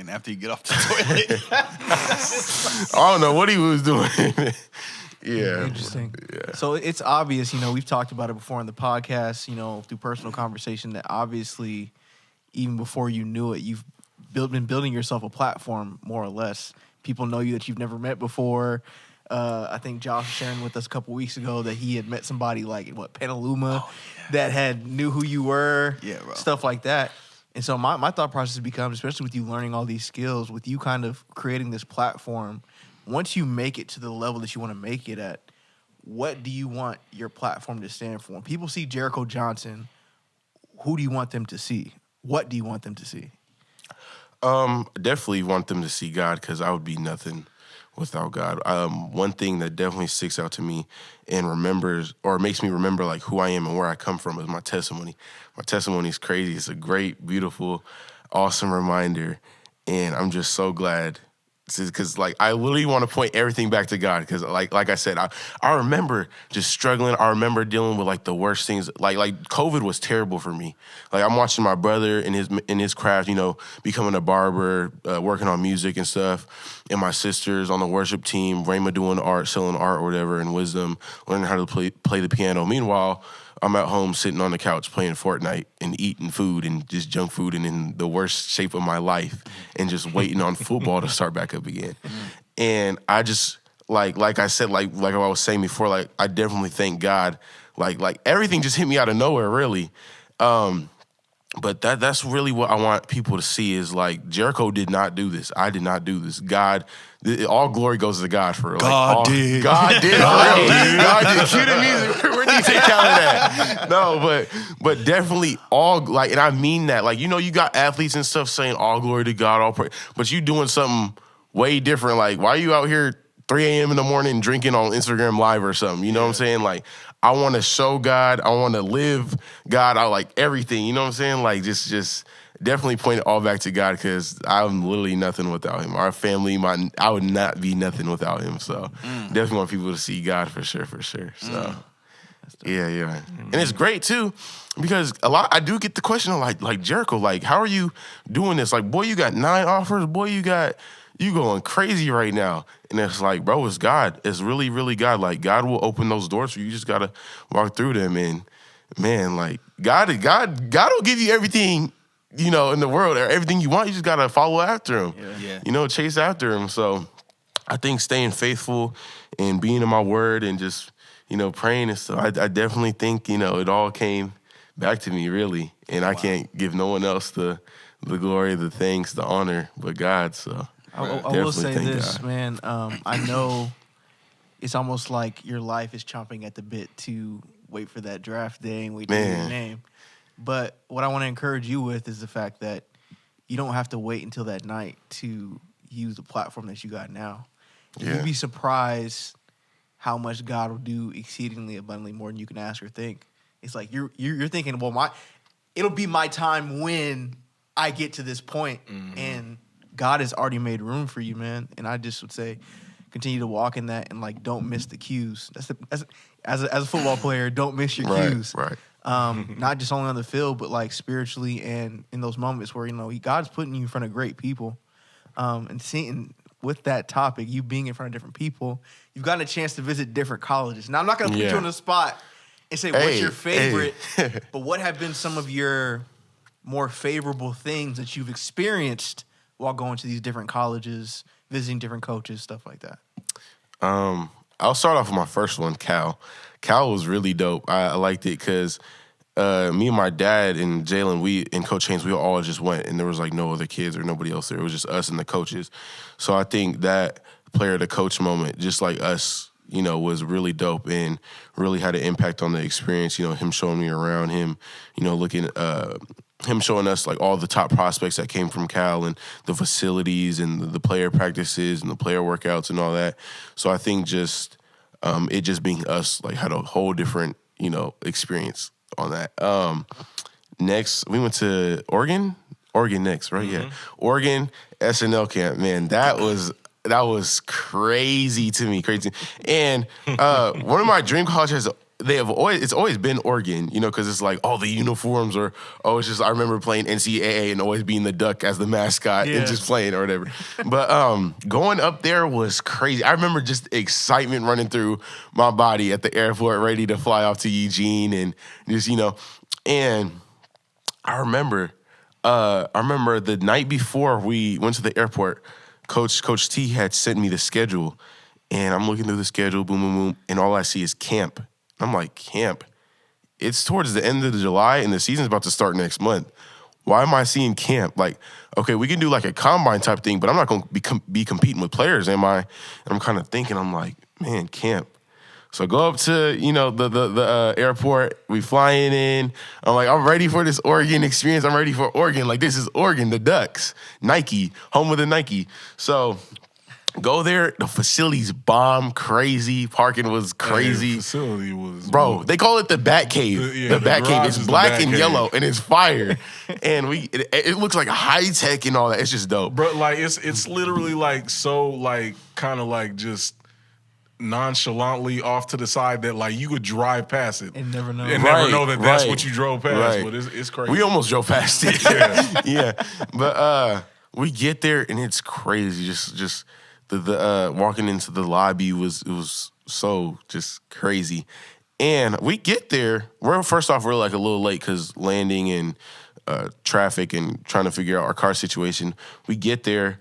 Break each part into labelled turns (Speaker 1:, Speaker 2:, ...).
Speaker 1: After you get off the toilet.
Speaker 2: I don't know what he was doing. Yeah.
Speaker 3: Interesting.
Speaker 2: Yeah.
Speaker 3: So it's obvious, we've talked about it before in the podcast, through personal conversation, that obviously, even before you knew it, you've been building yourself a platform, more or less. People know you that you've never met before. I think Josh was sharing with us a couple weeks ago that he had met somebody like, Petaluma, that knew who you were,
Speaker 1: bro.
Speaker 3: Stuff like that. And so my thought process becomes, especially with you learning all these skills, with you kind of creating this platform, once you make it to the level that you want to make it at, what do you want your platform to stand for? When people see Jericho Johnson, who do you want them to see? What do you want them to see?
Speaker 2: Definitely want them to see God, because I would be nothing without God. One thing that definitely sticks out to me and makes me remember like who I am and where I come from is my testimony. My testimony is crazy. It's a great, beautiful, awesome reminder, and I'm just so glad. Because I literally want to point everything back to God. Because like I said, I remember just struggling. I remember dealing with the worst things. Like COVID was terrible for me. I'm watching my brother in his craft, becoming a barber, working on music and stuff, and my sisters on the worship team, Rayma doing art, selling art or whatever, and Wisdom learning how to play the piano. Meanwhile, I'm at home sitting on the couch playing Fortnite and eating food and just junk food and in the worst shape of my life and just waiting on football to start back up again. And I just, like I said, like I was saying before, I definitely thank God. Like everything just hit me out of nowhere, really. But that's really what I want people to see is Jericho did not do this. I did not do this. God, all glory goes to God for
Speaker 1: God did.
Speaker 2: God did. God did. Cue the music. Where DJ Khaled at? No, but definitely all and I mean that. You got athletes and stuff saying all glory to God, all praise, but you doing something way different. Why are you out here 3 a.m. in the morning drinking on Instagram Live or something? You know what I'm saying? I want to show God. I want to live God. I like everything. You know what I'm saying? Just definitely point it all back to God, because I'm literally nothing without him. Our family, I would not be nothing without him. So definitely want people to see God for sure. So yeah. And it's great too, because I do get the question like Jericho, how are you doing this? Boy, you got 9 offers. Boy, you going crazy right now. And it's bro, it's God. It's really, really God. God will open those doors for you. You just got to walk through them. And, man, God will give you everything, in the world, or everything you want. You just got to follow after him.
Speaker 1: Yeah.
Speaker 2: Chase after him. So I think staying faithful and being in my word and just, praying and stuff, I definitely think, it all came back to me, really. And I can't give no one else the glory, the thanks, the honor, but God, so.
Speaker 3: I will say this, man. I know it's almost like your life is chomping at the bit to wait for that draft day and wait to hear your name. But what I want to encourage you with is the fact that you don't have to wait until that night to use the platform that you got now. You'd be surprised how much God will do exceedingly abundantly more than you can ask or think. It's you're thinking, well, it'll be my time when I get to this point, and God has already made room for you, man. And I just would say, continue to walk in that and don't miss the cues. As a football player, don't miss your cues.
Speaker 2: Right.
Speaker 3: Not just only on the field, but spiritually and in those moments where God's putting you in front of great people. And seeing with that topic, you being in front of different people, you've gotten a chance to visit different colleges. Now I'm not going to put you on the spot and say what's your favorite, but what have been some of your more favorable things that you've experienced while going to these different colleges, visiting different coaches, stuff like that?
Speaker 2: I'll start off with my first one, Cal. Cal was really dope. I liked it because me and my dad and Jalen, we and Coach Haynes, we all just went, and there was like no other kids or nobody else there. It was just us and the coaches. So I think that player to coach moment, just like us, you know, was really dope and really had an impact on the experience. You know, him showing me around, him, you know, him showing us like all the top prospects that came from Cal and the facilities and the player practices and the player workouts and all that. So I think just it just being us like had a whole different, you know, experience on that. Next, we went to Oregon next, right? Mm-hmm. Yeah. Oregon SNL camp, man, that was crazy to me, crazy. And one of my dream colleges, it's always been Oregon, you know, because it's like all the uniforms it's just, I remember playing NCAA and always being the duck as the mascot and just playing or whatever. But going up there was crazy. I remember just excitement running through my body at the airport, ready to fly off to Eugene and just, you know, and I remember the night before we went to the airport, Coach T had sent me the schedule, and I'm looking through the schedule, boom, boom, boom, and all I see is camp. I'm like, camp? It's towards the end of July, and the season's about to start next month. Why am I seeing camp? Like, okay, we can do like a combine type thing, but I'm not going to be competing with players, am I? And I'm kind of thinking, I'm like, man, camp. So go up to, you know, the airport. We flying in. I'm like, I'm ready for this Oregon experience. I'm ready for Oregon. Like, this is Oregon, the Ducks. Nike, home of the Nike. So go there. The facility's bomb, crazy. Parking was crazy.
Speaker 4: The facility was...
Speaker 2: Bro, they call it the Bat Cave. The Bat Cave. It's black and yellow, and it's fire. And it looks like high-tech and all that. It's just dope.
Speaker 4: Bro, like, it's literally, like, so, like, kind of, like, just... nonchalantly off to the side that like you could drive past it
Speaker 3: and never know
Speaker 4: that that's what you drove past. But it's crazy.
Speaker 2: We almost drove past it. Yeah. But we get there and it's crazy. Just the walking into the lobby was so just crazy. And we get there. We're like a little late because landing and traffic and trying to figure out our car situation. We get there.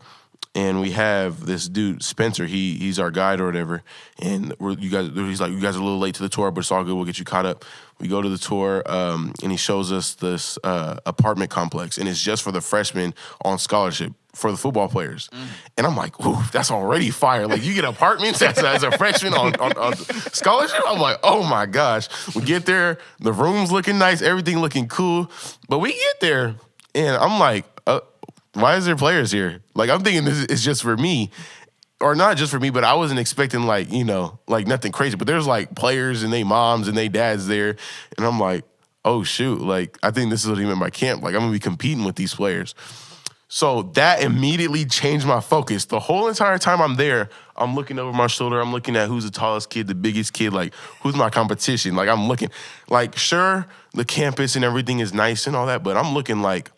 Speaker 2: And we have this dude, Spencer. He's our guide or whatever. And he's like, you guys are a little late to the tour, but it's all good. We'll get you caught up. We go to the tour, and he shows us this apartment complex, and it's just for the freshmen on scholarship for the football players. And I'm like, ooh, that's already fire. Like, you get apartments as a freshman on scholarship? I'm like, oh my gosh. We get there, the room's looking nice, everything looking cool. But we get there, and I'm like, why is there players here? Like, I'm thinking this is just for me. Or not just for me, but I wasn't expecting, like, you know, like nothing crazy. But there's, like, players and they moms and they dads there. And I'm like, oh, shoot. Like, I think this is what he meant by camp. Like, I'm going to be competing with these players. So that immediately changed my focus. The whole entire time I'm there, I'm looking over my shoulder. I'm looking at who's the tallest kid, the biggest kid. Like, who's my competition? Like, I'm looking. Like, sure, the campus and everything is nice and all that. But I'm looking like,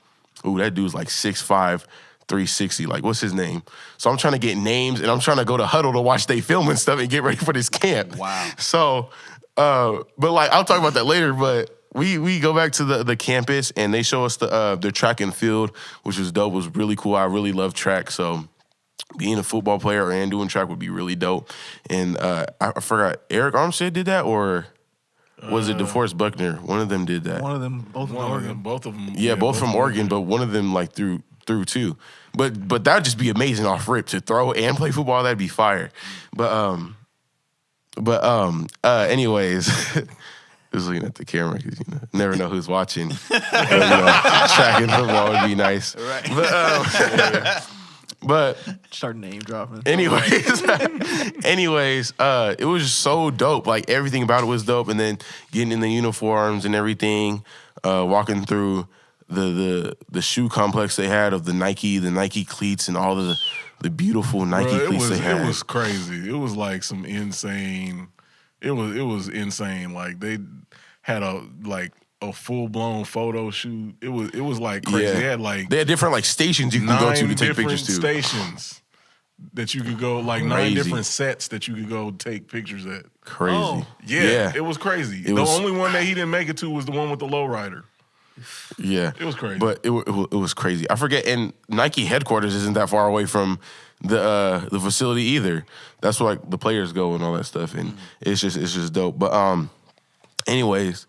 Speaker 2: ooh, that dude's like 6'5", 360. Like, what's his name? So I'm trying to get names, and I'm trying to go to Huddle to watch they film and stuff and get ready for this camp.
Speaker 3: Wow.
Speaker 2: So, but like, I'll talk about that later. But we go back to the campus, and they show us the track and field, which was dope. It was really cool. I really love track. So being a football player and doing track would be really dope. And I forgot, Eric Armstead did that, or... was it DeForest Buckner? One of them did that.
Speaker 3: One of them, both from Oregon.
Speaker 4: Both of them.
Speaker 2: Yeah, both from Oregon, but one of them like threw too. But that would just be amazing off rip to throw and play football. That'd be fire. But anyways, just looking at the camera because you never know who's watching. Track and football would be nice.
Speaker 3: Right.
Speaker 2: But
Speaker 3: start name dropping.
Speaker 2: Anyways, it was just so dope. Like, everything about it was dope. And then getting in the uniforms and everything, walking through the shoe complex they had of the Nike cleats and all of the beautiful Nike cleats they had.
Speaker 4: It was crazy. It was like some insane. It was insane. Like, they had a full-blown photo shoot. It was like crazy.
Speaker 2: Yeah.
Speaker 4: They had
Speaker 2: different like stations you can go to take pictures to.
Speaker 4: Stations that you could go, like crazy. 9 different sets that you could go take pictures at.
Speaker 2: Crazy.
Speaker 4: Oh. Yeah, it was crazy. The only one that he didn't make it to was the one with the lowrider.
Speaker 2: Yeah.
Speaker 4: It was crazy.
Speaker 2: But it was crazy. I forget, and Nike headquarters isn't that far away from the facility either. That's where like the players go and all that stuff, and it's just dope. But anyways,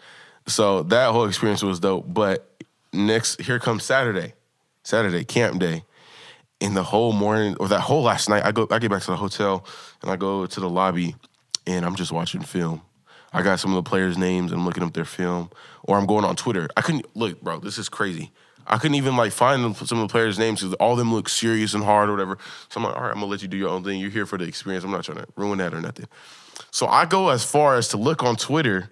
Speaker 2: So that whole experience was dope. But here comes Saturday, camp day. In the whole morning, or that whole last night, I get back to the hotel, and I go to the lobby, and I'm just watching film. I got some of the players' names, and I'm looking up their film. Or I'm going on Twitter. I couldn't, look, bro, this is crazy. I couldn't even, find some of the players' names because all of them look serious and hard or whatever. So I'm like, all right, I'm going to let you do your own thing. You're here for the experience. I'm not trying to ruin that or nothing. So I go as far as to look on Twitter,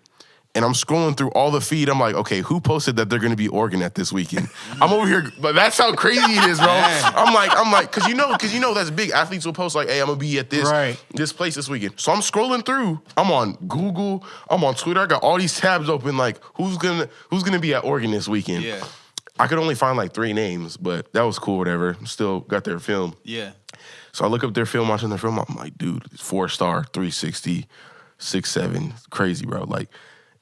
Speaker 2: and I'm scrolling through all the feed. I'm like, okay, who posted that they're going to be Oregon at this weekend? I'm over here, but that's how crazy it is, bro. I'm like, because you know that's big. Athletes will post like, hey, I'm going to be at this place this weekend. So I'm scrolling through. I'm on Google. I'm on Twitter. I got all these tabs open. Like, who's gonna be at Oregon this weekend?
Speaker 1: Yeah.
Speaker 2: I could only find 3 names, but that was cool. Whatever. Still got their film.
Speaker 1: Yeah.
Speaker 2: So I look up their film, watching their film. I'm like, dude, 4-star, 360, 6'7", crazy, bro.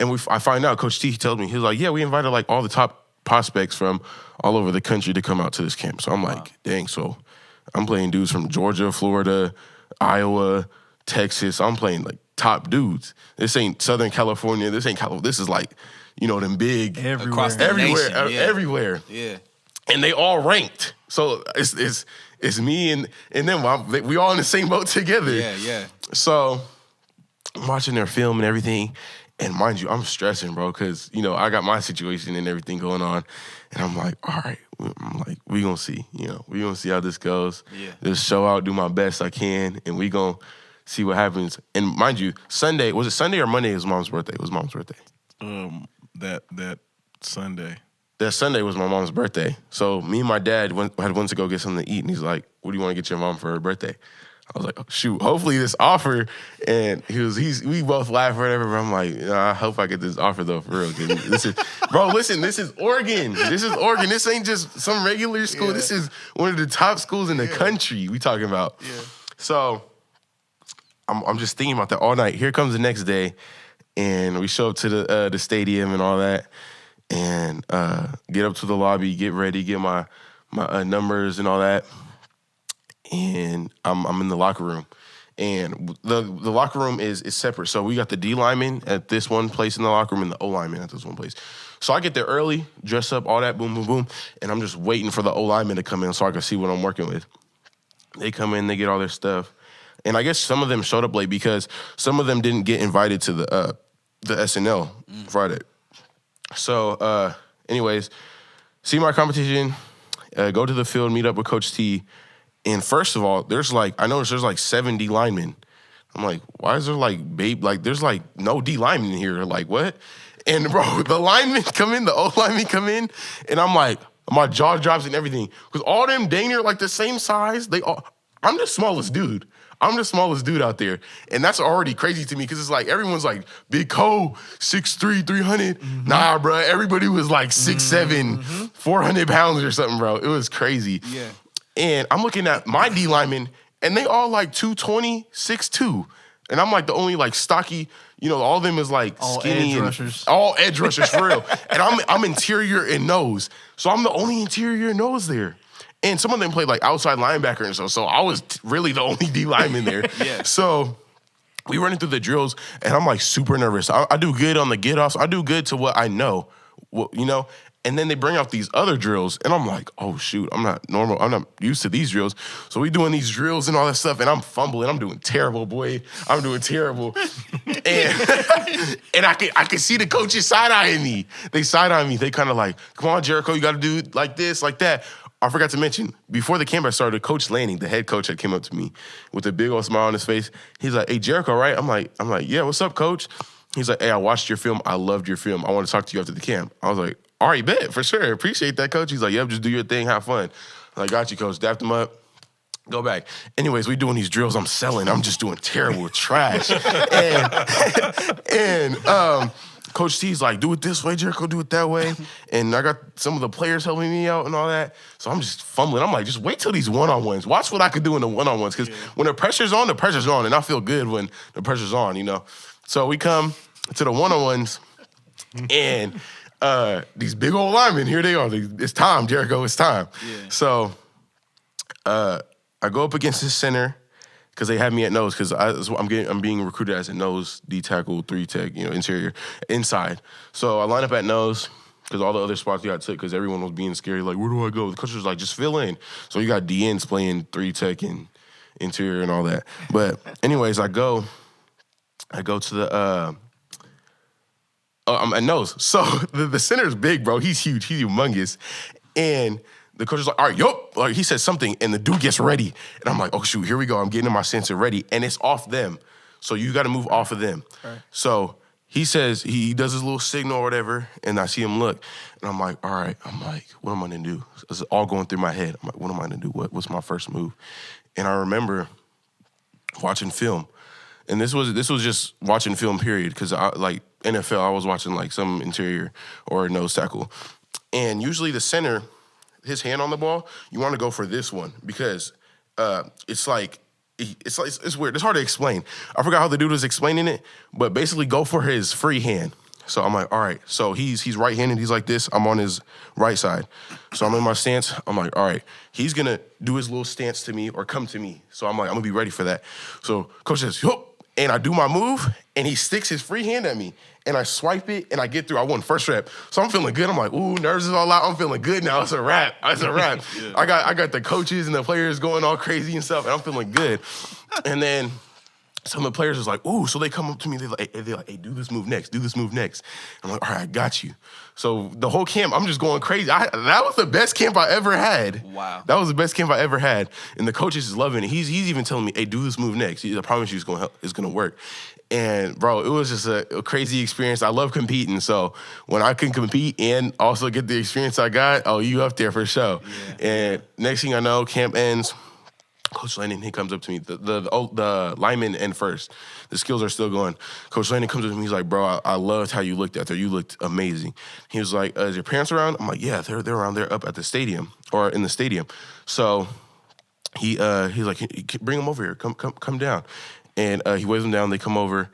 Speaker 2: And I find out, Coach T told me, he was like, yeah, we invited all the top prospects from all over the country to come out to this camp. So I'm like, dang, so I'm playing dudes from Georgia, Florida, Iowa, Texas. I'm playing top dudes. This ain't Southern California. This ain't California. This is them big
Speaker 1: across the nation.
Speaker 2: Everywhere.
Speaker 1: Yeah.
Speaker 2: And they all ranked. So it's me and them. We all in the same boat together.
Speaker 1: Yeah.
Speaker 2: So I'm watching their film and everything. And mind you, I'm stressing, bro, because, I got my situation and everything going on. And I'm like, all right, we going to see. We going to see how this goes.
Speaker 1: Yeah.
Speaker 2: Just show out, do my best I can, and we going to see what happens. And mind you, Sunday, was it Sunday or Monday was Mom's birthday? It was Mom's birthday.
Speaker 4: That Sunday.
Speaker 2: That Sunday was my mom's birthday. So me and my dad went to go get something to eat, and he's like, what do you want to get your mom for her birthday? I was like, oh, shoot, hopefully this offer. And we both laughed or whatever, but I'm like, I hope I get this offer though, for real. This is Oregon. This is Oregon. This ain't just some regular school. Yeah. This is one of the top schools in the country we talking about.
Speaker 1: Yeah.
Speaker 2: So I'm just thinking about that all night. Here comes the next day, and we show up to the stadium and all that, and get up to the lobby, get ready, get my numbers and all that. And I'm in the locker room, and the locker room is separate. So we got the D lineman at this one place in the locker room and the O lineman at this one place. So I get there early, dress up, all that, boom, boom, boom, and I'm just waiting for the O lineman to come in so I can see what I'm working with. They come in, they get all their stuff, and I guess some of them showed up late because some of them didn't get invited to the SNL Friday. So, anyways, see my competition, go to the field, meet up with Coach T. And first of all, I noticed there's 7 D linemen. I'm like, why is there there's no D linemen here? Like, what? And bro, the linemen come in, the O linemen come in, and I'm like, my jaw drops and everything. Because all them dang near the same size. I'm the smallest dude. I'm the smallest dude out there. And that's already crazy to me because it's everyone's Big Co, 6'3", 300. Mm-hmm. Nah, bro, everybody was 6'7", 400 pounds or something, bro. It was crazy.
Speaker 1: Yeah.
Speaker 2: And I'm looking at my D linemen, and they all 220, 6'2". And I'm the only stocky, all of them is skinny. All edge rushers, for real. And I'm interior and nose. So I'm the only interior nose there. And some of them played outside linebacker and stuff. So I was really the only D lineman there.
Speaker 1: Yeah.
Speaker 2: So we running through the drills, and I'm super nervous. I do good on the get-offs. I do good to what I know, And then they bring out these other drills, and I'm like, oh, shoot, I'm not normal. I'm not used to these drills. So we doing these drills and all that stuff, and I'm fumbling. I'm doing terrible, boy. I'm doing terrible. and I can see the coaches side-eyeing me. They side-eyeing me. They kind of come on, Jericho, you got to do like this, like that. I forgot to mention, before the camp started, Coach Lanning, the head coach, had came up to me with a big old smile on his face. He's like, hey, Jericho, right? I'm like, yeah, what's up, coach? He's like, hey, I watched your film. I loved your film. I want to talk to you after the camp. I was like, all right, bet, for sure. Appreciate that, coach. He's like, yep, just do your thing, have fun. I'm like, got you, coach. Dapped him up. Go back. Anyways, we doing these drills. I'm selling. I'm just doing terrible trash. and Coach T's like, do it this way, Jericho, do it that way. And I got some of the players helping me out and all that. So I'm just fumbling. I'm like, just wait till these one-on-ones. Watch what I could do in the one-on-ones. Because when the pressure's on, the pressure's on. And I feel good when the pressure's on, So we come to the one-on-ones. And these big old linemen, here they are. It's time, Jericho, it's time.
Speaker 1: Yeah.
Speaker 2: So I go up against this center. because they had me at nose because I'm being recruited as a nose, D tackle, 3 tech, interior, inside. So I line up at nose because all the other spots got took because everyone was being scary. Like, where do I go? The coach was like, just fill in. So you got DNs playing 3 tech and interior and all that. But anyways, I go to the I'm at nose. So the center's big, bro. He's huge. He's humongous. And the coach is like, all right, yup. Like, he says something, and the dude gets ready. And I'm like, oh, shoot, here we go. I'm getting in my sensor ready. And it's off them. So you got to move off of them. Right. So he says, he does his little signal or whatever, and I see him look. And I'm like, all right. I'm like, what am I going to do? It's all going through my head. I'm like, what am I going to do? What's my first move? And I remember watching film. And this was just watching film, period, because like NFL, I was watching like some interior or nose tackle. And usually the center, his hand on the ball, you want to go for this one because it's weird. It's hard to explain. I forgot how the dude was explaining it, but basically go for his free hand. So I'm like, all right. So he's right-handed. He's like this. I'm on his right side. So I'm in my stance. I'm like, all right. He's going to do his little stance to me or come to me. So I'm like, I'm going to be ready for that. So coach says, yup. And I do my move, and he sticks his free hand at me. And I swipe it, and I get through. I won first rep. So I'm feeling good. I'm like, ooh, nerves is all out. I'm feeling good now. It's a wrap. Yeah. I got the coaches and the players going all crazy and stuff, and I'm feeling good. And then some of the players was like, ooh, so they come up to me. They're like, hey, do this move next. I'm like, all right, I got you. So the whole camp, I'm just going crazy. That was the best camp I ever had.
Speaker 3: Wow.
Speaker 2: That was the best camp I ever had. And the coaches is loving it. He's even telling me, hey, do this move next. I promise you it's going to work. And, bro, it was just a crazy experience. I love competing. So when I can compete and also get the experience I got, you up there for sure. Yeah. And next thing I know, camp ends. Coach Landon, he comes up to me. The lineman end first. The skills are still going. Coach Landon comes up to me. He's like, bro, I loved how you looked out there. You looked amazing. He was like, is your parents around? I'm like, yeah, they're around there up at the stadium or in the stadium. So he's like, bring them over here. Come down. And he waves them down. They come over,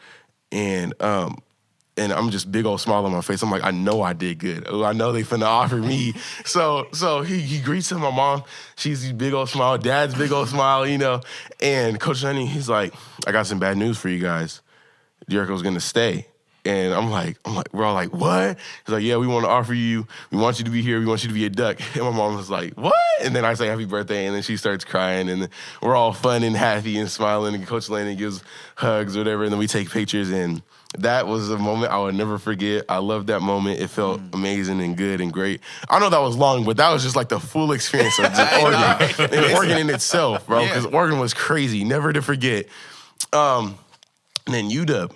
Speaker 2: and I'm just big old smile on my face. I'm like, I know I did good. I know they finna offer me. So he greets him. My mom, she's big old smile. Dad's big old smile, And Coach Lenny, he's like, I got some bad news for you guys. Jericho's gonna stay. And I'm like, we're all like, what? He's like, yeah, we want to offer you. We want you to be here. We want you to be a Duck. And my mom was like, what? And then I say happy birthday, and then she starts crying, and we're all fun and happy and smiling, and Coach Landon gives hugs or whatever, and then we take pictures, and that was a moment I would never forget. I loved that moment. It felt amazing and good and great. I know that was long, but that was just like the full experience of just Oregon. And Oregon in itself, bro, because Oregon was crazy. Never to forget. And then UW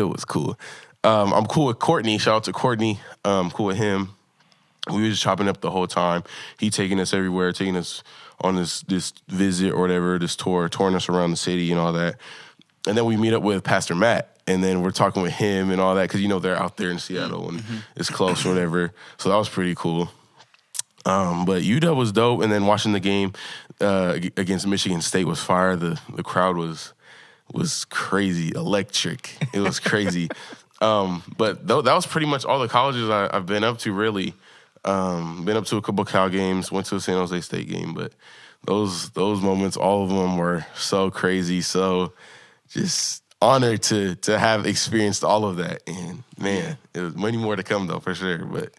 Speaker 2: was cool. I'm cool with Courtney. Shout out to Courtney. Cool with him. We were just chopping up the whole time. He taking us everywhere, taking us on this visit or whatever, this tour, touring us around the city and all that. And then we meet up with Pastor Matt. And then we're talking with him and all that because, they're out there in Seattle and it's close or whatever. So that was pretty cool. But UW was dope. And then watching the game against Michigan State was fire. The crowd was crazy, electric. It was crazy. But that was pretty much all the colleges I've been up to, really. Been up to a couple of Cal games, went to a San Jose State game. But those moments, all of them were so crazy. So just honored to have experienced all of that. And, man, it was many more to come, though, for sure. But,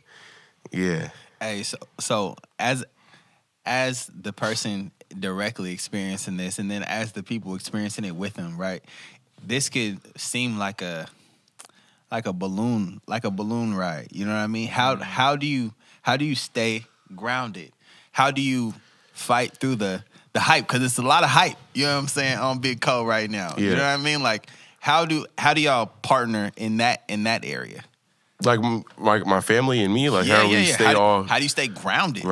Speaker 2: yeah.
Speaker 5: Hey, so as the person directly experiencing this, and then as the people experiencing it with them, right? This could seem like a balloon ride. You know what I mean? How do you stay grounded? How do you fight through the hype? Because it's a lot of hype. You know what I'm saying on Big Co right now. Yeah. You know what I mean? Like how do y'all partner in that area?
Speaker 2: Like my family and me, how do we stay
Speaker 5: how do you stay grounded?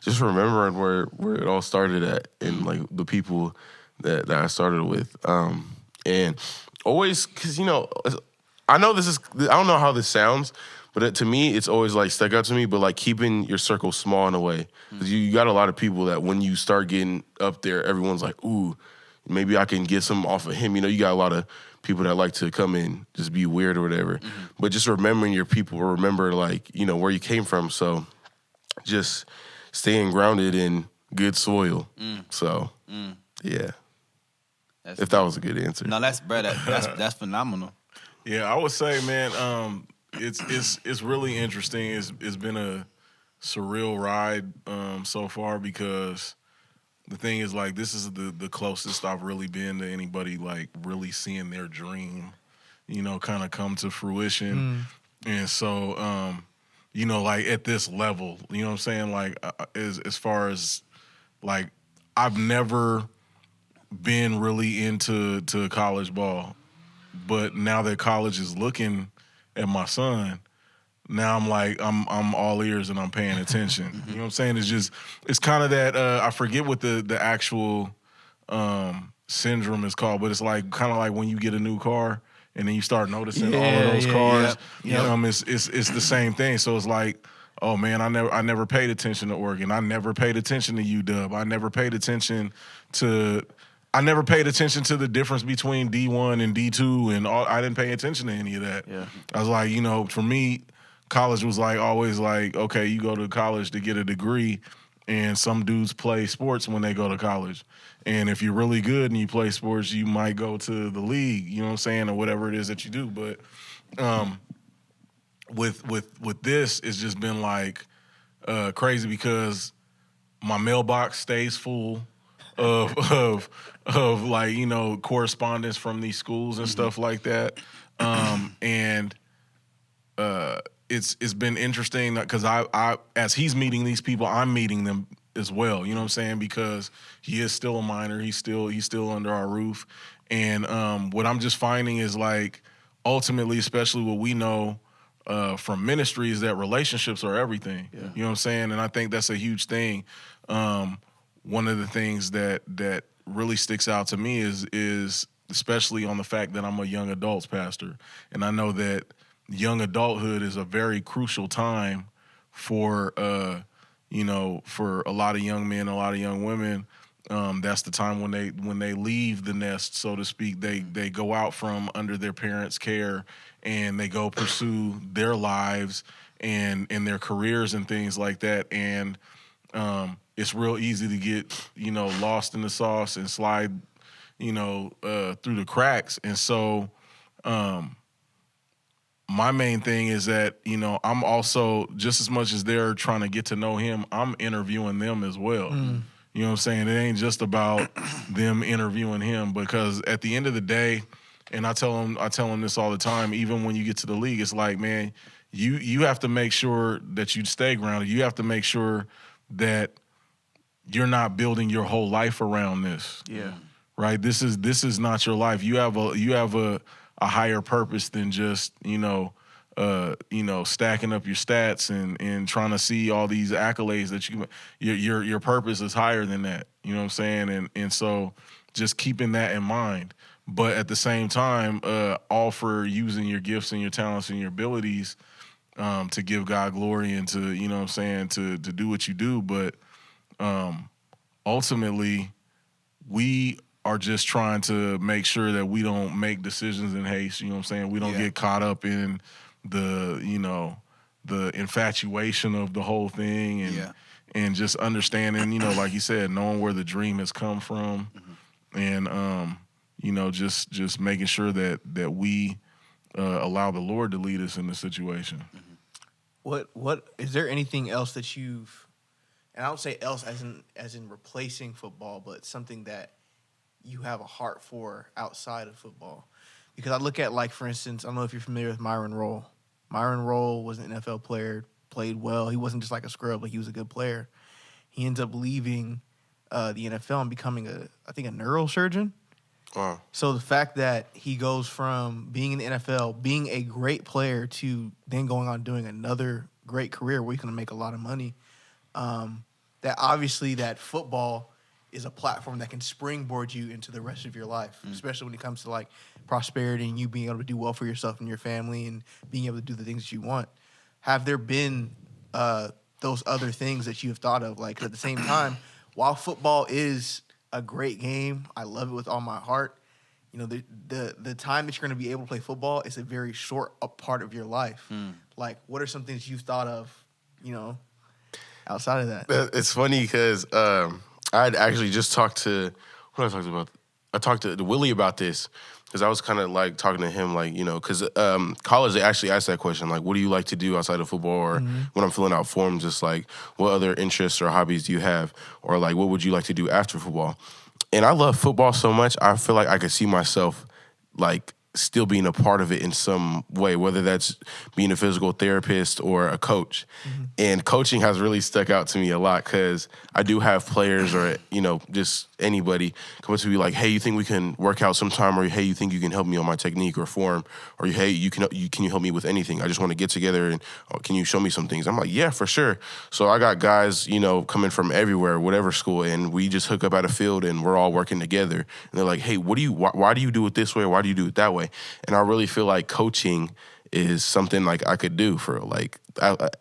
Speaker 2: Just remembering where it all started at and like the people that I started with. And always, because I know I don't know how this sounds, but to me, it's always like stuck out to me, but like keeping your circle small in a way. Because you got a lot of people that when you start getting up there, everyone's like, ooh, maybe I can get some off of him. You got a lot of people that like to come in, just be weird or whatever. Mm-hmm. But just remembering your people or remember where you came from. So just staying grounded and good soil. So, yeah. If that was a good answer.
Speaker 5: No, that's that's phenomenal.
Speaker 4: Yeah, I would say, man, it's really interesting. It's been a surreal ride so far because the thing is, like, this is the closest I've really been to anybody, like, really seeing their dream, kind of come to fruition. And so, like, at this level, you know what I'm saying? Like, as far as, like, I've never been really into college ball, but now that college is looking at my son, now I'm like, I'm all ears and I'm paying attention. You know what I'm saying? It's kind of that, I forget what the actual syndrome is called, but it's like kind of like when you get a new car and then you start noticing all of those cars.
Speaker 5: Yep.
Speaker 4: It's the same thing. So it's like, oh man, I never paid attention to Oregon. I never paid attention to UW. I never paid attention to the difference between D1 and D2 and all. I didn't pay attention to any of that.
Speaker 3: Yeah.
Speaker 4: I was like, for me, college was like always like, okay, you go to college to get a degree, and some dudes play sports when they go to college. And if you're really good and you play sports, you might go to the league, you know what I'm saying, or whatever it is that you do. But with this, it's just been like crazy because my mailbox stays full of like, correspondence from these schools and stuff like that. And it's been interesting because I as he's meeting these people, I'm meeting them as well. You know what I'm saying? Because he is still a minor. He's still under our roof. And what I'm just finding is, like, ultimately, especially what we know from ministry, is that relationships are everything. Yeah. You know what I'm saying? And I think that's a huge thing. One of the things that really sticks out to me is especially on the fact that I'm a young adults pastor. And I know that young adulthood is a very crucial time for for a lot of young men, a lot of young women. That's the time when they leave the nest, so to speak. They go out from under their parents' care and they go pursue their lives and their careers and things like that. And it's real easy to get lost in the sauce and slide through the cracks. And so my main thing is that, I'm also, just as much as they're trying to get to know him, I'm interviewing them as well. You know what I'm saying? It ain't just about them interviewing him, because at the end of the day, and I tell them this all the time, even when you get to the league, it's like, man, you have to make sure that you stay grounded. You have to make sure that you're not building your whole life around this.
Speaker 3: Yeah.
Speaker 4: Right? This is not your life. You have a higher purpose than just, stacking up your stats and trying to see all these accolades that your purpose is higher than that. You know what I'm saying? And so just keeping that in mind. But at the same time, all for using your gifts and your talents and your abilities to give God glory and to, to do what you do. But ultimately, we are just trying to make sure that we don't make decisions in haste. You know what I'm saying? We don't get caught up in the infatuation of the whole thing and just understanding, like you said, knowing where the dream has come from and, just making sure that we allow the Lord to lead us in the situation.
Speaker 3: What is there anything else that you've, and I don't say else as in replacing football, but something that you have a heart for outside of football? Because I look at, like, for instance, I don't know if you're familiar with Myron Rolle. Myron Rolle was an NFL player, played well. He wasn't just like a scrub, like he was a good player. He ends up leaving the NFL and becoming a neurosurgeon.
Speaker 2: Wow.
Speaker 3: So the fact that he goes from being in the NFL, being a great player, to then going on doing another great career where he's going to make a lot of money, that obviously that football is a platform that can springboard you into the rest of your life, especially when it comes to, like, prosperity and you being able to do well for yourself and your family and being able to do the things that you want. Have there been those other things that you have thought of? Like, at the same time, while football is a great game, I love it with all my heart, the time that you're going to be able to play football is a very short part of your life. Like, what are some things you've thought of, outside of that?
Speaker 2: It's funny because I had actually just talked to, what did I talk about? I talked to Willie about this because I was kind of like talking to him, like, you know, because college, they actually asked that question, like, what do you like to do outside of football? Or when I'm filling out forms, just like, what other interests or hobbies do you have? Or like, what would you like to do after football? And I love football so much, I feel like I could see myself like still being a part of it in some way, whether that's being a physical therapist or a coach. And coaching has really stuck out to me a lot because I do have players or, you know, just anybody come up to me like, hey, you think we can work out sometime? Or, hey, you think you can help me on my technique or form? Or, hey, can you help me with anything? I just want to get together and can you show me some things? I'm like, yeah, for sure. So I got guys, you know, coming from everywhere, whatever school, and we just hook up at a field and we're all working together. And they're like, hey, why do you do it this way? Why do you do it that way? And I really feel like coaching is something like I could do for like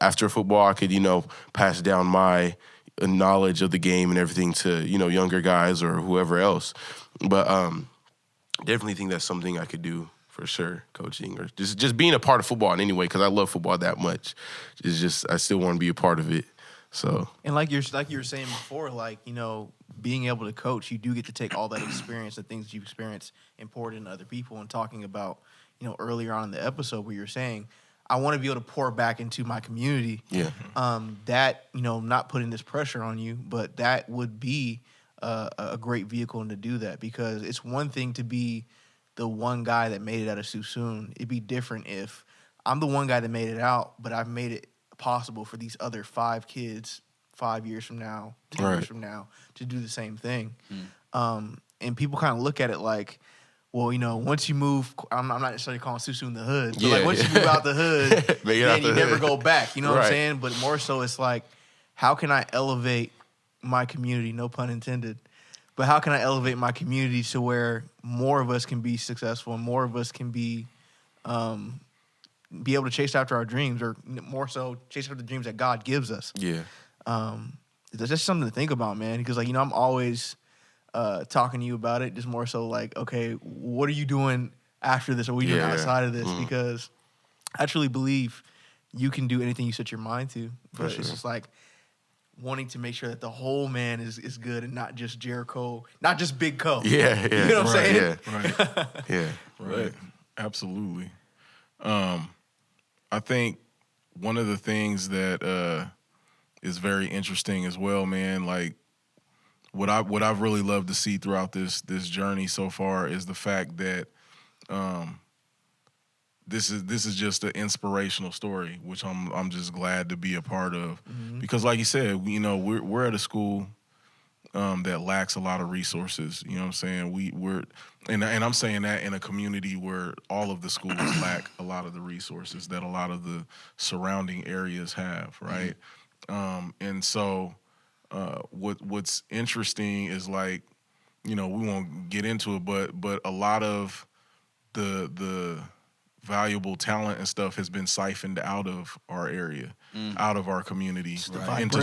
Speaker 2: after football. I could, you know, pass down my knowledge of the game and everything to, you know, younger guys or whoever else. But definitely think that's something I could do for sure, coaching or just being a part of football in any way because I love football that much. It's just I still want to be a part of it. So
Speaker 3: and like you were saying before, like, you know, being able to coach, you do get to take all that experience, the things you've experienced, and pour it into other people. And talking about, you know, earlier on in the episode where you're saying, I want to be able to pour back into my community.
Speaker 2: yeah,
Speaker 3: That, you know, not putting this pressure on you, but that would be a great vehicle to do that, because it's one thing to be the one guy that made it out of Suisun. It'd be different if I'm the one guy that made it out, but I've made it possible for these other 5 kids 5 years from now, 10 years from now, to do the same thing. And people kind of look at it like, well, you know, once you move, I'm not necessarily calling Suisun the hood, but like once you move out the hood, then you never go back. You know what I'm saying? But more so, it's like, how can I elevate my community? No pun intended. But how can I elevate my community to where more of us can be successful and more of us can be able to chase after our dreams, or more so chase after the dreams that God gives us?
Speaker 2: yeah.
Speaker 3: It's just something to think about, man. Because, like, you know, I'm always talking to you about it. Just more so like, okay, what are you doing after this? Or what are you doing outside of this? Because I truly believe you can do anything you set your mind to. But it's just like wanting to make sure that the whole man is good and not just Jericho, not just Big Co.
Speaker 2: Yeah.
Speaker 3: You know what I'm saying?
Speaker 2: Yeah.
Speaker 4: Right. Absolutely. I think one of the things that is very interesting as well, man, like what I've really loved to see throughout this journey so far is the fact that this is just an inspirational story, which I'm just glad to be a part of. Because like you said, you know, we're at a school that lacks a lot of resources. You know what I'm saying? We're and I'm saying that in a community where all of the schools lack a lot of the resources that a lot of the surrounding areas have, right? And so what's interesting is, like, you know, we won't get into it, but a lot of the valuable talent and stuff has been siphoned out of our area, out of our community, into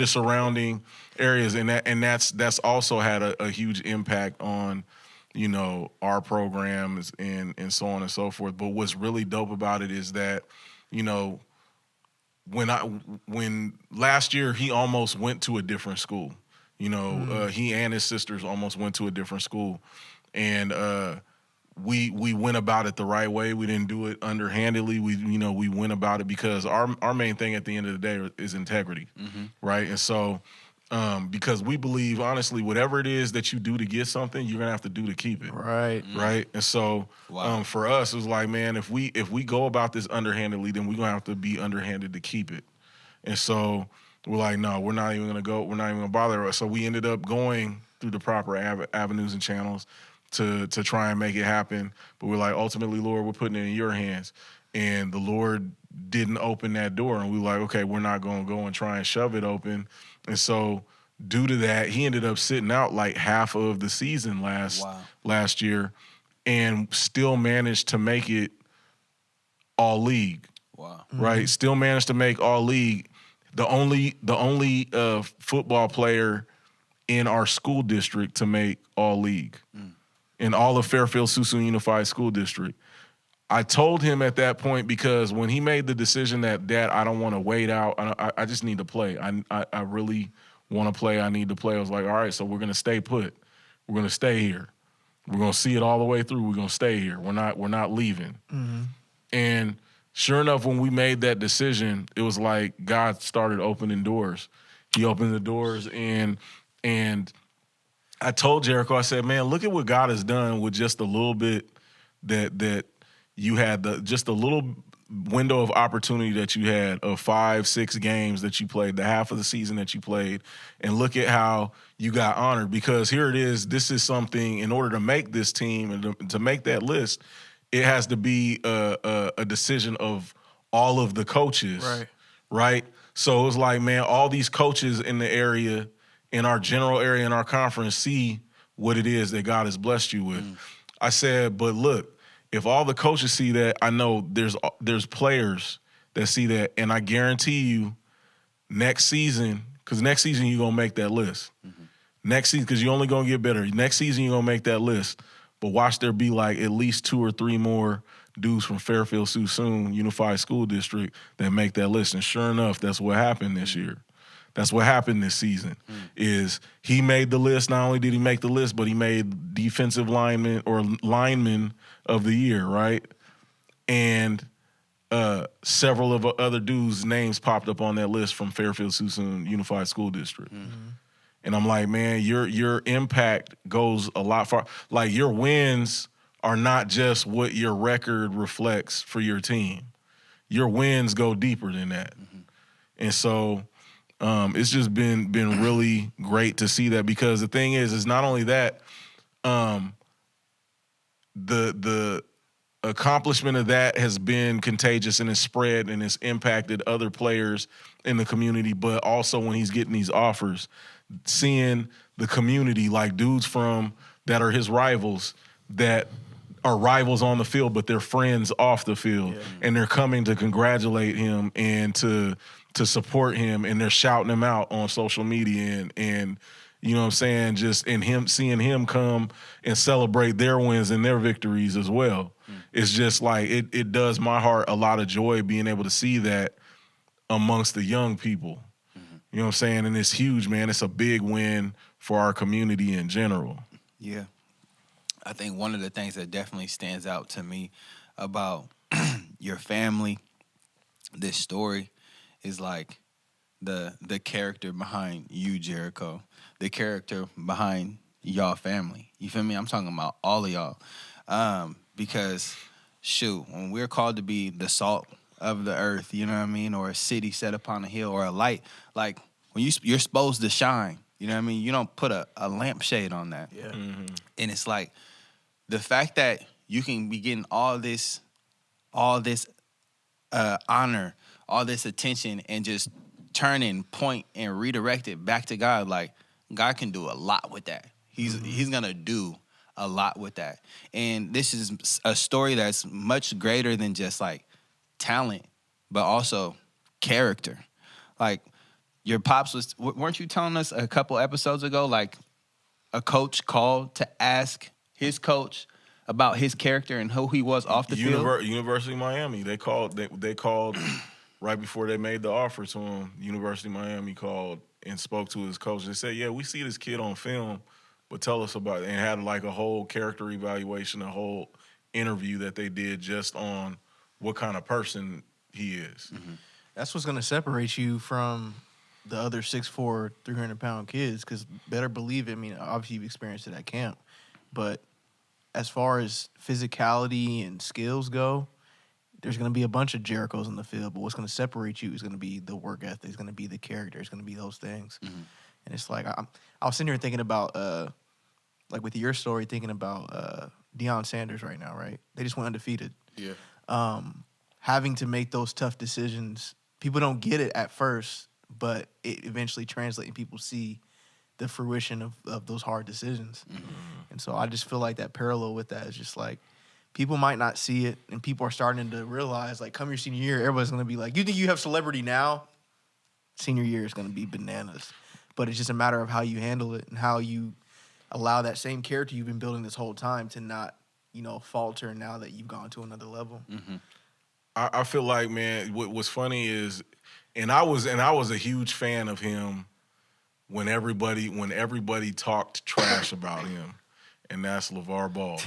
Speaker 4: surrounding areas, and that's also had a huge impact on, you know, our programs and so on and so forth. But what's really dope about it is that, you know, when last year he almost went to a different school, you know, he and his sisters almost went to a different school, and we went about it the right way. We didn't do it underhandedly. We went about it because our main thing at the end of the day is integrity, right? And so because we believe, honestly, whatever it is that you do to get something, you're gonna have to do to keep it,
Speaker 3: Right.
Speaker 4: right? And so for us, it was like, man, if we go about this underhandedly, then we're gonna have to be underhanded to keep it. And so we're like, no, we're not even gonna bother. So we ended up going through the proper avenues and channels to try and make it happen. But we're like, ultimately, Lord, we're putting it in your hands. And the Lord didn't open that door. And we were like, okay, we're not going to go and try and shove it open. And so due to that, he ended up sitting out like half of the season last year and still managed to make it all league.
Speaker 5: Wow.
Speaker 4: Right? Still managed to make all league. The only football player in our school district to make all league. In all of Fairfield Suisun Unified School District. I told him at that point, because when he made the decision that, Dad, I don't want to wait out. I just need to play. I really want to play. I need to play. I was like, all right, so we're going to stay put. We're going to stay here. We're going to see it all the way through. We're going to stay here. We're not leaving. Mm-hmm. And sure enough, when we made that decision, it was like God started opening doors. He opened the doors, and I told Jericho, I said, man, look at what God has done with just a little bit that you had, just a little window of opportunity that you had of 5-6 games that you played, the half of the season that you played, and look at how you got honored. Because here it is, this is something, in order to make this team and to make that list, it has to be a decision of all of the coaches, right? So it was like, man, all these coaches in the area, in our general area, in our conference, see what it is that God has blessed you with. I said, but look, if all the coaches see that, I know there's players that see that, and I guarantee you, next season, because next season you're going to make that list. Mm-hmm. Next season, because you're only going to get better. Next season you're going to make that list. But watch there be like at least 2 or 3 more dudes from Fairfield Suisun Unified School District that make that list. And sure enough, that's what happened this year. That's what happened this season. Is he made the list. Not only did he make the list, but he made defensive lineman or lineman of the year, right? And several of other dudes' names popped up on that list from Fairfield Suisun Unified School District. Mm-hmm. And I'm like, man, your impact goes a lot far. Like, your wins are not just what your record reflects for your team. Your wins go deeper than that. Mm-hmm. And so it's just been really great to see that, because the thing is not only that, the accomplishment of that has been contagious and has spread and has impacted other players in the community, but also when he's getting these offers, seeing the community, like dudes from that are his rivals, that are rivals on the field, but they're friends off the field, and they're coming to congratulate him and to support him, and they're shouting him out on social media, and you know what I'm saying, just in him, seeing him come and celebrate their wins and their victories as well. It's just like, it does my heart a lot of joy being able to see that amongst the young people. You know what I'm saying? And it's huge, man. It's a big win for our community in general.
Speaker 5: Yeah. I think one of the things that definitely stands out to me about your family, this story, is like the character behind you, Jericho, the character behind y'all family. You feel me? I'm talking about all of y'all. Because, shoot, when we're called to be the salt of the earth, you know what I mean, or a city set upon a hill, or a light, like, when you're supposed to shine, you know what I mean? You don't put a lampshade on that. Yeah. Mm-hmm. And it's like, the fact that you can be getting all this honor, all this attention, and just turn and point and redirect it back to God, like, God can do a lot with that. He's gonna do a lot with that. And this is a story that's much greater than just like talent, but also character. Like, your pops weren't you telling us a couple episodes ago, like, a coach called to ask his coach about his character and who he was off the field?
Speaker 4: University of Miami. They called right before they made the offer to him. University of Miami called and spoke to his coach. They said, yeah, we see this kid on film, but tell us about it. And had like a whole character evaluation, a whole interview that they did just on what kind of person he is. Mm-hmm.
Speaker 3: That's what's going to separate you from the other 6'4", 300-pound kids, because better believe it, I mean, obviously you've experienced it at camp, but as far as physicality and skills go, there's going to be a bunch of Jerichos in the field, but what's going to separate you is going to be the work ethic, it's going to be the character, it's going to be those things. Mm-hmm. And it's like, I was sitting here thinking about, like with your story, thinking about Deion Sanders right now, right? They just went undefeated. Yeah. Having to make those tough decisions, people don't get it at first, but it eventually translates and people see the fruition of those hard decisions. Mm-hmm. And so I just feel like that parallel with that is just like, people might not see it, and people are starting to realize, like, come your senior year, everybody's going to be like, you think you have celebrity now? Senior year is going to be bananas. But it's just a matter of how you handle it and how you allow that same character you've been building this whole time to not, falter now that you've gone to another level?
Speaker 5: Mm-hmm.
Speaker 4: I feel like, man, what's funny is, and I was a huge fan of him when everybody talked trash about him, and that's LeVar Ball.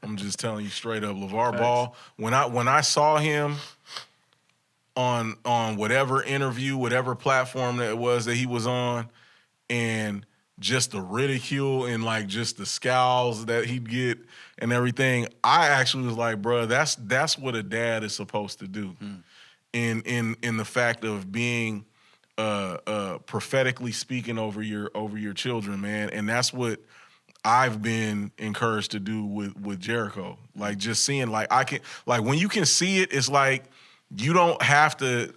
Speaker 4: I'm just telling you straight up, LeVar Ball. When I saw him on whatever interview, whatever platform that it was that he was on, and just the ridicule and like just the scowls that he'd get and everything, I actually was like, bro, that's what a dad is supposed to do. In the fact of being prophetically speaking over your children, man. And that's what I've been encouraged to do with Jericho. Like just seeing, like I can, like when you can see it, it's like you don't have to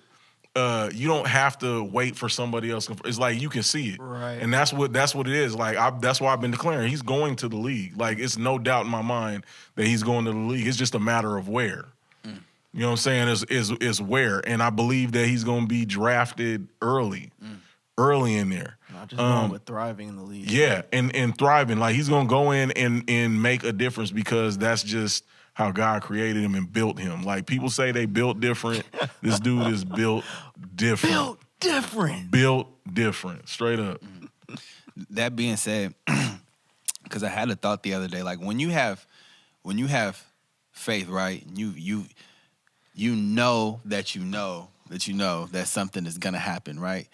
Speaker 4: wait for somebody else. It's like you can see it,
Speaker 3: right?
Speaker 4: And that's what it is. Like that's why I've been declaring he's going to the league. Like it's no doubt in my mind that he's going to the league. It's just a matter of where. You know what I'm saying? Is where, and I believe that he's going to be drafted early in there.
Speaker 3: Not just going with thriving in the league.
Speaker 4: Yeah, and thriving. Like he's going to go in and make a difference because that's just how God created him and built him. Like people say they built different. This dude is built different. Built different. Straight up.
Speaker 5: That being said, because I had a thought the other day, like when you have faith, right? You know that something is gonna happen, right?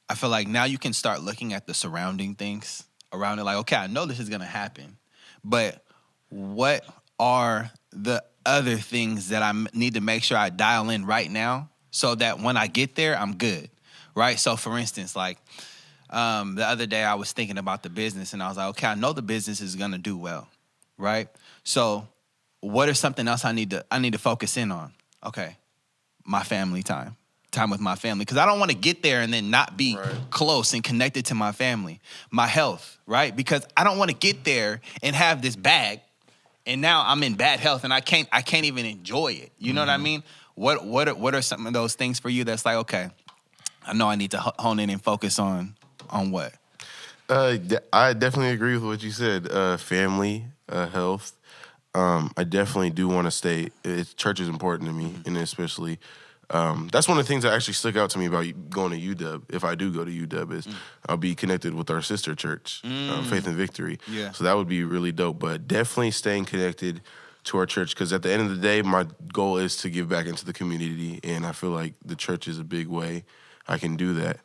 Speaker 5: I feel like now you can start looking at the surrounding things around it. Like, okay, I know this is gonna happen, but what are the other things that I need to make sure I dial in right now so that when I get there, I'm good, right? So, for instance, like the other day I was thinking about the business, and I was like, okay, I know the business is gonna do well, right? So, what is something else I need to focus in on? Okay, my family time with my family. Because I don't want to get there and then not be close and connected to my family. My health, right? Because I don't want to get there and have this bag and now I'm in bad health and I can't even enjoy it. You know what I mean? What are some of those things for you that's like, okay, I know I need to hone in and focus on what?
Speaker 2: I definitely agree with what you said. Family, health. I definitely do want to stay. Church is important to me, and especially that's one of the things that actually stuck out to me about going to UW. If I do go to UW, is I'll be connected with our sister church, Faith and Victory.
Speaker 5: Yeah.
Speaker 2: So that would be really dope. But definitely staying connected to our church, because at the end of the day, my goal is to give back into the community, and I feel like the church is a big way I can do that.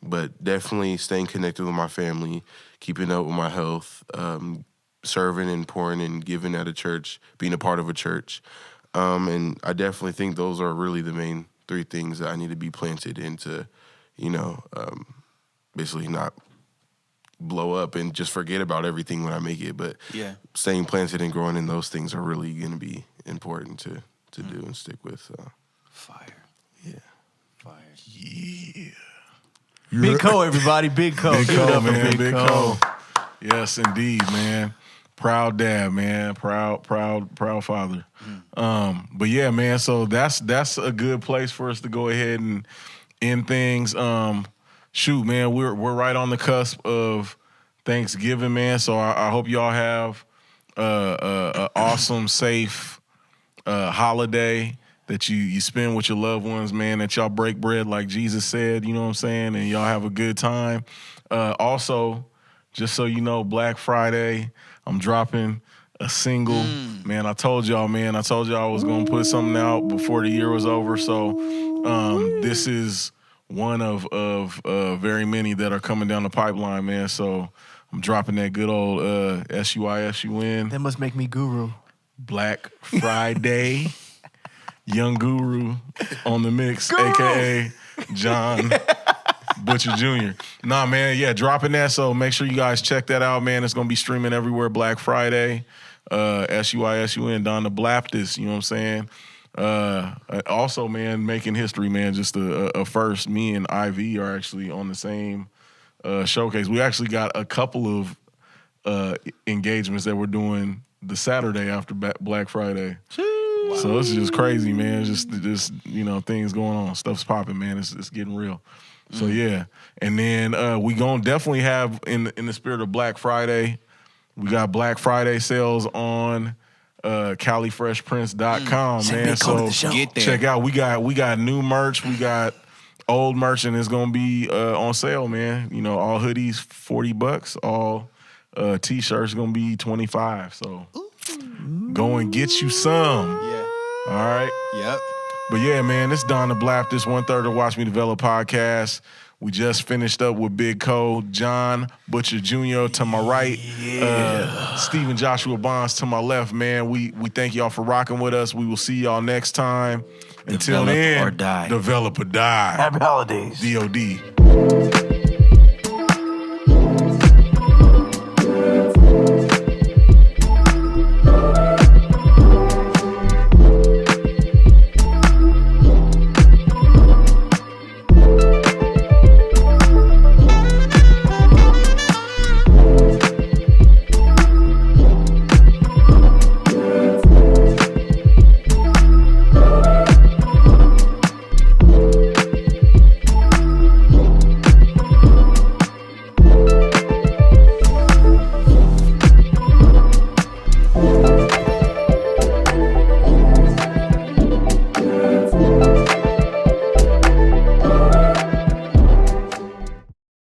Speaker 2: But definitely staying connected with my family, keeping up with my health, serving and pouring and giving at a church, being a part of a church. And I definitely think those are really the main three things that I need to be planted into, basically not blow up and just forget about everything when I make it. But staying planted and growing in those things are really going to be important to do and stick with. So.
Speaker 5: Fire.
Speaker 2: Yeah.
Speaker 5: Fire.
Speaker 4: Yeah.
Speaker 3: Big Co, everybody. Big Co.
Speaker 4: Big
Speaker 3: Give it
Speaker 4: Co,
Speaker 3: up for
Speaker 4: man. Big
Speaker 3: Co.
Speaker 4: Yes, indeed, man. Proud dad, man. Proud father. But yeah, man. So that's a good place for us to go ahead and end things. Shoot, man. We're right on the cusp of Thanksgiving, man. So I hope y'all have a awesome, safe holiday that you spend with your loved ones, man. That y'all break bread like Jesus said. You know what I'm saying? And y'all have a good time. Also, just so you know, Black Friday, I'm dropping a single. Man, I told y'all I was going to put something out before the year was over. So this is one of very many that are coming down the pipeline, man. So I'm dropping that good old SUISUN.
Speaker 3: That must make me guru.
Speaker 4: Black Friday. Young Guru on the mix,
Speaker 3: Guru.
Speaker 4: a.k.a. John Butcher Jr. Nah, man, yeah, dropping that. So make sure you guys check that out, man. It's going to be streaming everywhere Black Friday. SUISUN, Don the Baptist, you know what I'm saying? Also, man, making history, man, just a first. Me and Ivy are actually on the same showcase. We actually got a couple of engagements that we're doing the Saturday after Black Friday. Wow. So it's just crazy, man. Just things going on. Stuff's popping, man. It's getting real. So yeah, and then we gonna definitely have in the spirit of Black Friday, We got Black Friday sales on CaliFreshPrince.com, man. So
Speaker 5: Get there.
Speaker 4: check out. We got new merch. We got old merch, and it's gonna be on sale, man. You know, all hoodies $40, all t-shirts gonna be $25. So go and get you some.
Speaker 5: Yeah.
Speaker 4: All right.
Speaker 5: Yep.
Speaker 4: But yeah, man, it's Don the Blap, this 1/3 of Watch Me Develop podcast. We just finished up with Big Co, John Butcher Jr. to my right, Stephen Joshua Bonds to my left, man. We thank y'all for rocking with us. We will see y'all next time. Until
Speaker 5: Develop
Speaker 4: then,
Speaker 5: or die.
Speaker 4: develop or die.
Speaker 3: Happy holidays.
Speaker 4: DOD.